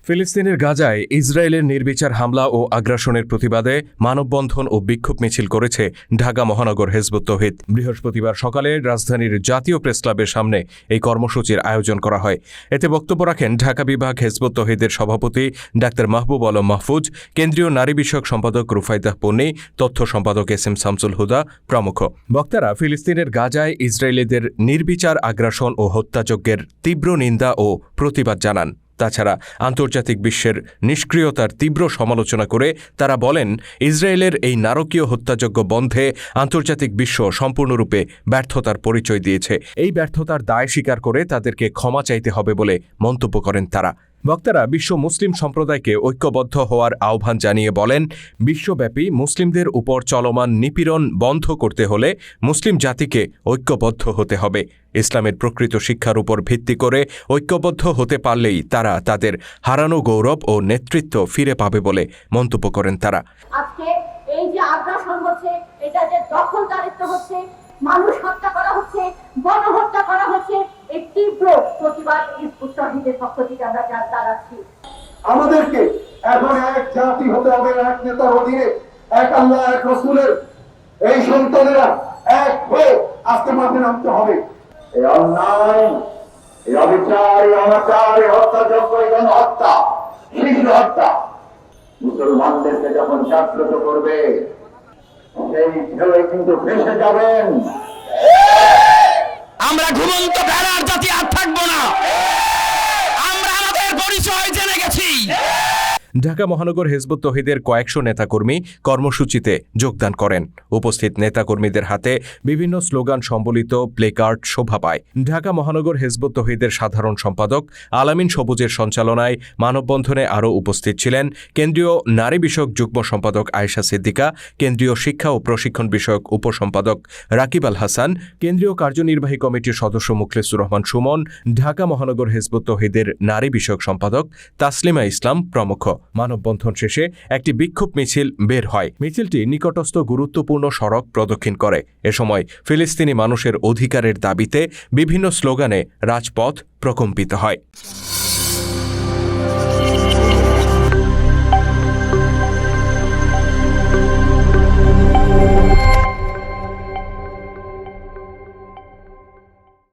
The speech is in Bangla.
ফিলিস্তিনের গাজায় ইসরায়েলের নির্বিচার হামলা ও আগ্রাসনের প্রতিবাদে মানববন্ধন ও বিক্ষোভ মিছিল করেছে ঢাকা মহানগর হিজবুত তৌহিদ। বৃহস্পতিবার সকালে রাজধানীর জাতীয় প্রেসক্লাবের সামনে এই কর্মসূচির আয়োজন করা হয়। এতে বক্তব্য রাখেন ঢাকা বিভাগ হিজবুত তৌহিদের সভাপতি ডাক্তার মাহবুব আলম মাহফুজ, কেন্দ্রীয় নারী বিষয়ক সম্পাদক রুফাইদাহ পন্নী, তথ্য সম্পাদক এস.এম. শামসুল হুদা প্রমুখ। বক্তারা ফিলিস্তিনের গাজায় ইসরায়েলিদের নির্বিচার আগ্রাসন ও হত্যাযজ্ঞের তীব্র নিন্দা ও প্রতিবাদ জানান। তাছাড়া আন্তর্জাতিক বিশ্বের নিষ্ক্রিয়তার তীব্র সমালোচনা করে তারা বলেন, ইসরায়েলের এই নারকীয় হত্যাযজ্ঞ বন্ধে আন্তর্জাতিক বিশ্ব সম্পূর্ণরূপে ব্যর্থতার পরিচয় দিয়েছে। এই ব্যর্থতার দায় স্বীকার করে তাদেরকে ক্ষমা চাইতে হবে বলে মন্তব্য করেন তারা। বক্তারা বিশ্ব মুসলিম সম্প্রদায়কে ঐক্যবদ্ধ হওয়ার আহ্বান জানিয়ে বলেন, বিশ্বব্যাপী মুসলিমদের উপর চলমান নিপীড়ন বন্ধ করতে হলে মুসলিম জাতিকে ঐক্যবদ্ধ হতে হবে। ইসলামের প্রকৃত শিক্ষার উপর ভিত্তি করে ঐক্যবদ্ধ হতে পারলেই তারা তাদের হারানো গৌরব ও নেতৃত্ব ফিরে পাবে বলে মন্তব্য করেন তারা। আজকে এই যে আগ্রাসন হচ্ছে, এটা যে দখলদারিত্ব হচ্ছে, মানুষ হত্যা করা হচ্ছে, গণহত্যা করা হচ্ছে, এই তীব্র প্রতিবাদ হিজবুত তৌহিদের পক্ষ থেকে আমরা জানাচ্ছি। আমাদেরকে এখন এক জাতি হতে হবে, এক নেতার অধীনে, এক আল্লাহ এক রাসূলের এই সন্তানেরা এক হয়ে আজকে মাঠে নামতে হবে। এই অন্যায়, এই অবিচার, এই অনাচার, এই হত্যাযজ্ঞ, এই গণহত্যা, শিশু হত্যা মুসলমানদেরকে যখন জাগ্রত করবে, সেই ঢেউয়ে কিন্তু ভেসে যাবেন। আমরা ঘুমন্ত ভেড়ার জাতি আর থাকবো না। আমরা আমাদের পরিচয় জেনে গেছি। ঢাকা মহানগর হিজবুত তৌহিদের কয়েকশো নেতাকর্মী কর্মসূচিতে যোগদান করেন। উপস্থিত নেতাকর্মীদের হাতে বিভিন্ন স্লোগান সম্বলিত প্লেকার্ড শোভা পায়। ঢাকা মহানগর হিজবুত তৌহিদের সাধারণ সম্পাদক আলামিন সবুজের সঞ্চালনায় মানববন্ধনে আরও উপস্থিত ছিলেন কেন্দ্রীয় নারী বিষয়ক যুগ্ম সম্পাদক আয়েশা সিদ্দিকা, কেন্দ্রীয় শিক্ষা ও প্রশিক্ষণ বিষয়ক উপসম্পাদক রাকিব আল হাসান, কেন্দ্রীয় কার্যনির্বাহী কমিটির সদস্য মুখলেসুর রহমান সুমন, ঢাকা মহানগর হিজবুত তৌহিদের নারী বিষয়ক সম্পাদক তাসলিমা ইসলাম প্রমুখ। মানববন্ধন শেষে একটি বিক্ষোভ মিছিল বের হয়। মিছিলটি নিকটস্থ গুরুত্বপূর্ণ সড়ক প্রদক্ষিণ করে। এ সময় ফিলিস্তিনি মানুষের অধিকারের দাবিতে বিভিন্ন স্লোগানে রাজপথ প্রকম্পিত হয়।